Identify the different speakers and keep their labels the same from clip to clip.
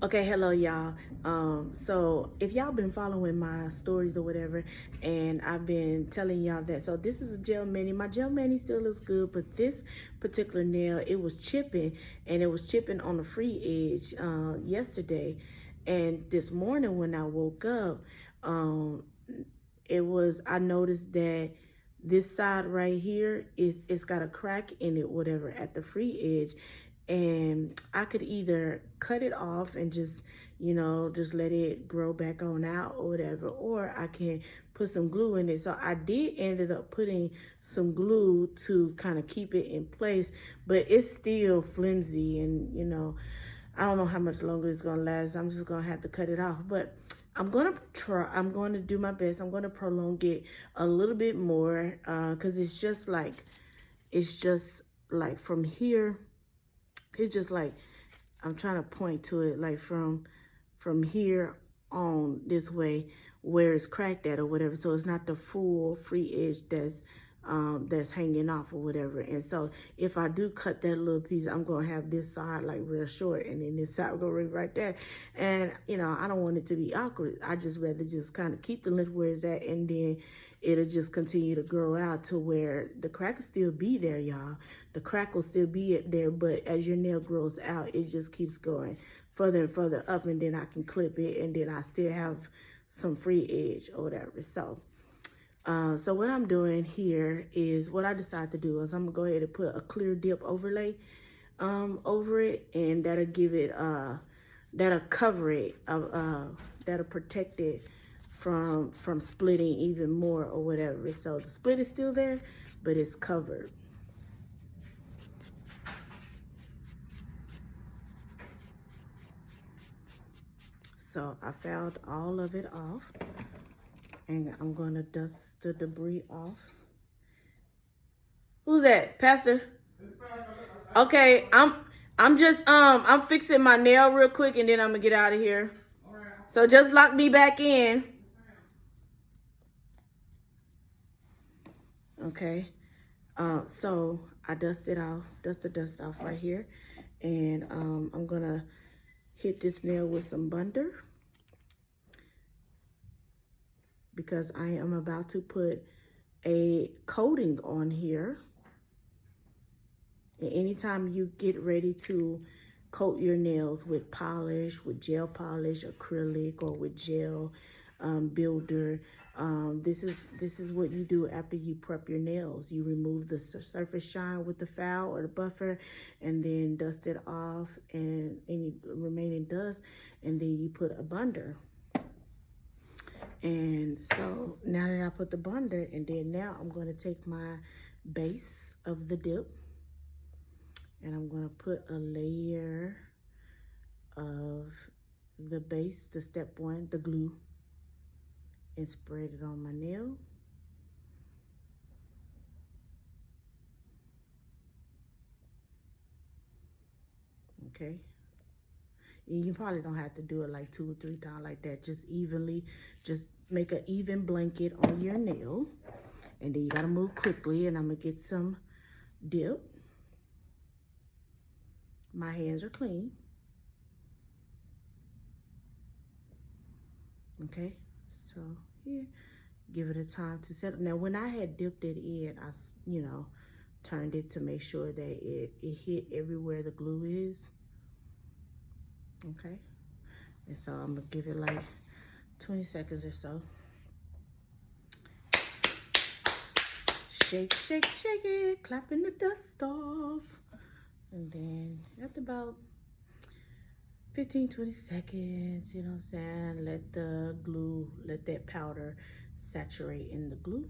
Speaker 1: Okay, hello y'all. So if y'all been following my stories or whatever, and I've been telling y'all that, so this is a gel mani. My gel mani still looks good, but this particular nail, it was chipping, and it was chipping on the free edge yesterday. And this morning when I woke up, um, I noticed that this side right here it's got a crack in it, whatever, at the free edge. And I could either cut it off and just, just let it grow back on out or whatever, or I can put some glue in it. So I did ended up putting some glue to kind of keep it in place, but it's still flimsy, and I don't know how much longer it's gonna last. I'm just gonna have to cut it off, but I'm going to do my best. I'm going to prolong it a little bit more, because it's just like from here, it's just like, I'm trying to point to it, like from here on this way where it's cracked at or whatever. So it's not the full free edge that's hanging off or whatever. And so if I do cut that little piece, I'm gonna have this side like real short, and then this side will go right there. And I don't want it to be awkward. I just rather just kind of keep the length where it's at, and then it'll just continue to grow out to where the crack will still be there, y'all. The crack will still be there, but as your nail grows out, it just keeps going further and further up, and then I can clip it, and then I still have some free edge or whatever. So what I'm doing here is, what I decided to do is I'm gonna go ahead and put a clear dip overlay over it, and that'll give it that'll cover it, that'll protect it from splitting even more or whatever. So the split is still there, but it's covered. So I found all of it off, and I'm gonna dust the debris off. Who's that, Pastor? Okay, I'm fixing my nail real quick, and then I'm gonna get out of here. So just lock me back in. Okay. So I dust the dust off right here, and I'm gonna hit this nail with some bunder, because I am about to put a coating on here. And anytime you get ready to coat your nails with polish, with gel polish, acrylic, or with gel builder, this is what you do after you prep your nails. You remove the surface shine with the file or the buffer, and then dust it off, and any remaining dust, and then you put a bunder. And so now that I put the bunder, and then now I'm going to take my base of the dip, and I'm going to put a layer of the base, the step one, the glue, and spread it on my nail. Okay. You probably don't have to do it like 2 or 3 times like that. Just evenly, just make an even blanket on your nail. And then you got to move quickly, and I'm going to get some dip. My hands are clean. Okay, so here, give it a time to settle. Now, when I had dipped it in, I, turned it to make sure that it hit everywhere the glue is. Okay, and so I'm gonna give it like 20 seconds or so. Shake, shake, shake it, clapping the dust off. And then after about 15, 20 seconds, you know what I'm saying, let the glue, let that powder saturate in the glue.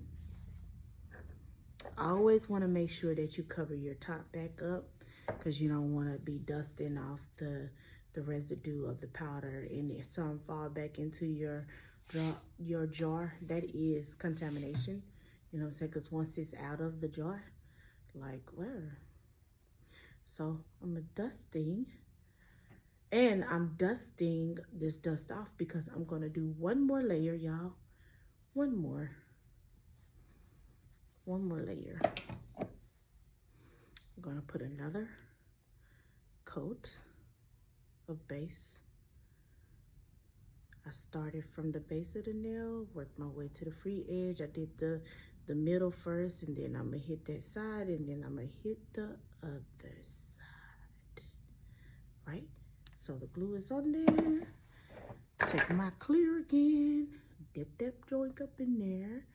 Speaker 1: I always want to make sure that you cover your top back up, because you don't want to be dusting off the residue of the powder, and if some fall back into your jar, that is contamination. You know what I'm saying? Because once it's out of the jar, like whatever. So I'm dusting. And I'm dusting this dust off because I'm going to do one more layer, y'all. One more layer. I'm going to put another coat of base I started from the base of the nail, worked my way to the free edge. I did the middle first, and then I'm gonna hit that side, and then I'm gonna hit the other side, right? So the glue is on there. Take my clear again, dip that joint up in there,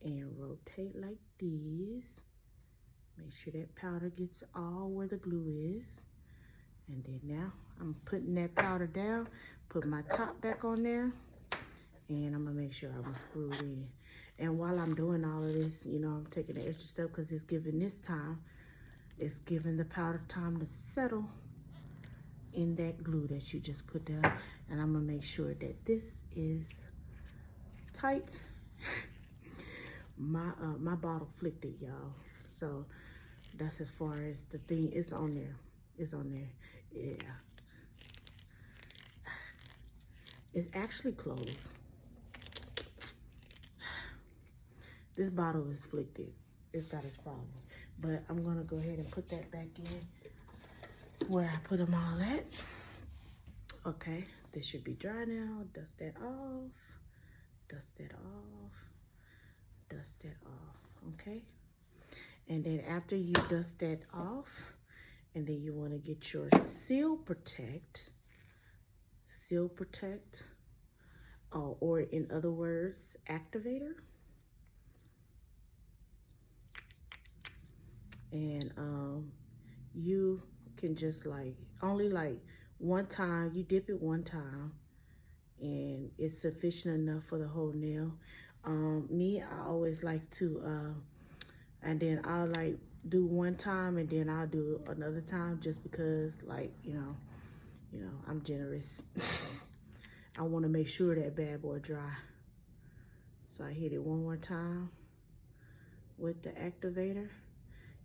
Speaker 1: and rotate like this. Make sure that powder gets all where the glue is. And then now I'm putting that powder down, put my top back on there, and I'm gonna make sure I'm screwed in. And while I'm doing all of this, you know, I'm taking the extra step because it's giving this time, it's giving the powder time to settle in that glue that you just put down. And I'm gonna make sure that this is tight. My bottle flicked it, y'all. So that's as far as the thing. It's on there. It's on there. Yeah. It's actually closed. This bottle is flicked. It's got its problem. But I'm gonna go ahead and put that back in where I put them all at. Okay, this should be dry now. Dust that off. Dust that off. Dust that off. Okay. And then after you dust that off, and then you want to get your Seal Protect, or in other words, activator. And you can just only one time, you dip it one time, and it's sufficient enough for the whole nail. Me, I always like to, and then I'll do one time, and then I'll do another time, just because you know, I'm generous. I want to make sure that bad boy dry. So I hit it one more time with the activator.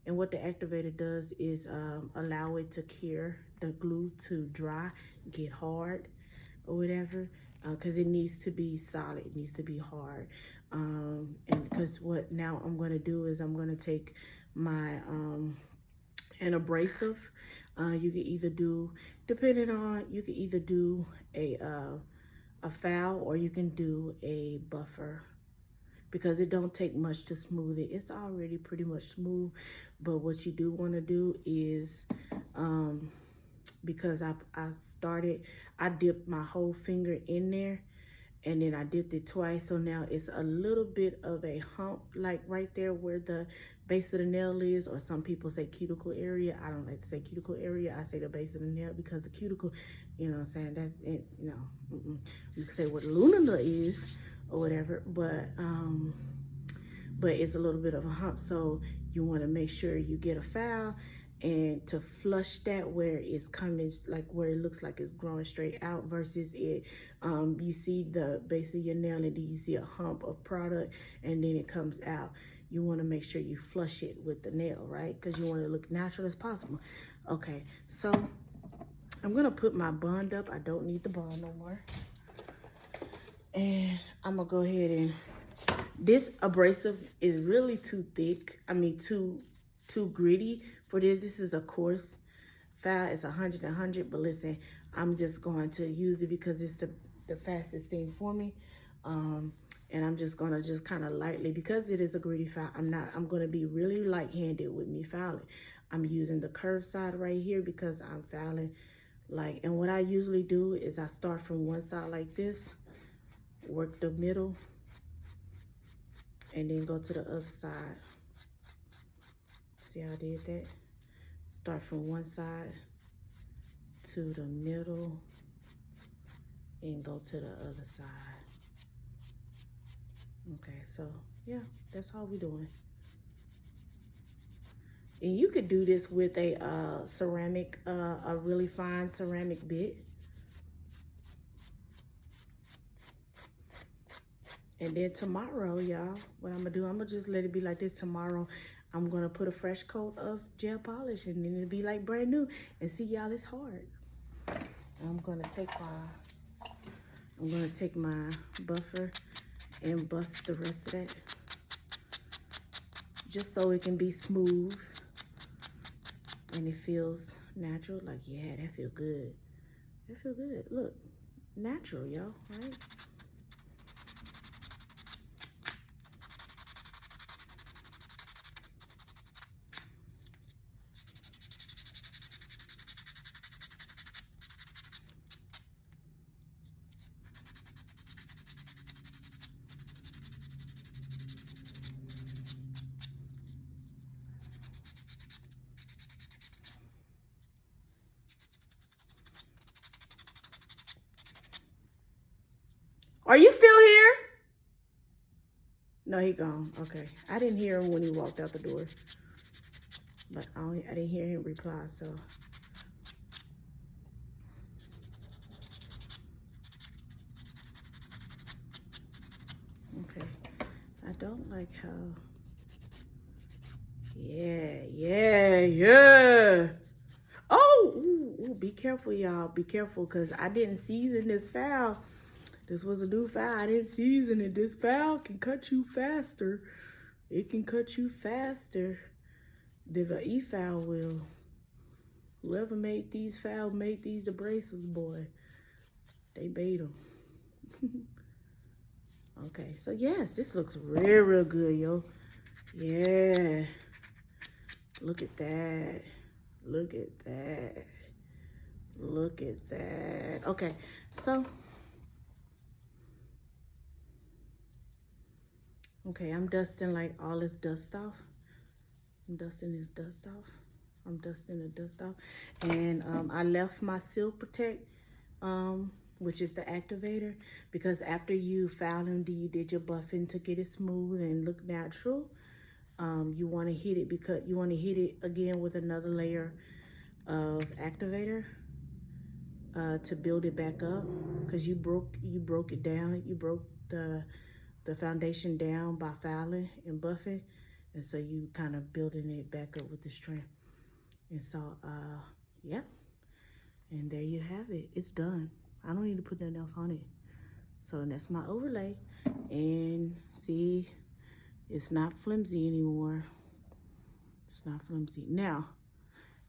Speaker 1: And what the activator does is allow it to cure the glue to dry, get hard or whatever, because it needs to be solid, it needs to be hard. And because what now I'm going to do is I'm going to take my an abrasive. You can either do, depending on, you can either do a foul, or you can do a buffer, because it don't take much to smooth it. It's already pretty much smooth. But what you do want to do is, because I dipped my whole finger in there, and then I dipped it twice, so now it's a little bit of a hump, like right there where the base of the nail is, or some people say cuticle area. I don't like to say cuticle area. I say the base of the nail, because the cuticle, you know what I'm saying, that's it, you know. You can say what lunula is or whatever, but it's a little bit of a hump. So you want to make sure you get a file and to flush that where it's coming, where it looks like it's growing straight out, versus it, you see the base of your nail, and then you see a hump of product, and then it comes out. You want to make sure you flush it with the nail, right? Because you want it to look natural as possible. Okay, so I'm gonna put my bond up. I don't need the bond no more. And I'm gonna go ahead and, this abrasive is really too thick. I mean, too gritty for this. This is a coarse file. It's 100, but listen, I'm just going to use it because it's the fastest thing for me. And I'm just gonna kind of lightly, because it is a gritty file, I'm gonna be really light-handed with me filing. I'm using the curved side right here because I'm filing and what I usually do is I start from one side like this, work the middle, and then go to the other side. See how I did that? Start from one side to the middle and go to the other side. Okay, so yeah, that's all we're doing. And you could do this with a ceramic, a really fine ceramic bit. And then tomorrow, y'all, what I'm gonna do, I'm gonna just let it be like this. Tomorrow, I'm gonna put a fresh coat of gel polish, and then it'll be like brand new. And see, y'all, it's hard. I'm gonna take my buffer and buff the rest of that, just so it can be smooth and it feels natural. Like, yeah, that feel good. That feel good. Look, natural, yo, right? Are you still here? No, he gone. Okay. I didn't hear him when he walked out the door. But I didn't hear him reply, so. Okay. I don't like how. Yeah. Oh, ooh, be careful, y'all. Be careful, because I didn't season this fowl. This was a new fowl. I didn't season it. This fowl can cut you faster. It can cut you faster than an E-fowl will. Whoever made these fowl made these abrasives, boy. They made them. Okay, so yes, this looks real good, yo. Yeah. Look at that. Look at that. Look at that. Okay, so. Okay, I'm dusting like all this dust off. I'm dusting this dust off. I'm dusting the dust off. And I left my Seal Protect, which is the activator, because after you fouled him, you did your buffing to get it smooth and look natural. You want to hit it because you want to hit it again with another layer of activator to build it back up, because you broke it down. You broke the foundation down by fouling and buffing, and so you kind of building it back up with the strength. And so yeah, and there you have it. It's done. I don't need to put nothing else on it. So that's my overlay, and see, it's not flimsy anymore. It's not flimsy. Now,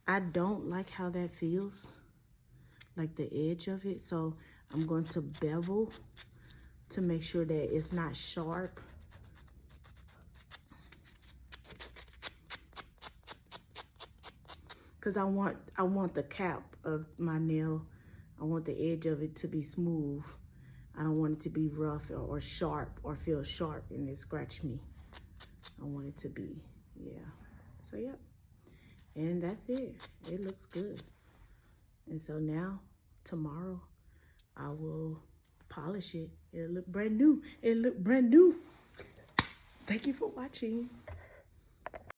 Speaker 1: I don't like how that feels, like the edge of it, so I'm going to bevel to make sure that it's not sharp. Because I want the cap of my nail, I want the edge of it to be smooth. I don't want it to be rough or sharp or feel sharp and it scratch me. I want it to be, yeah. So yeah, and that's it. It looks good. And so now, tomorrow, I will polish it. It'll look brand new. It'll look brand new. Thank you for watching.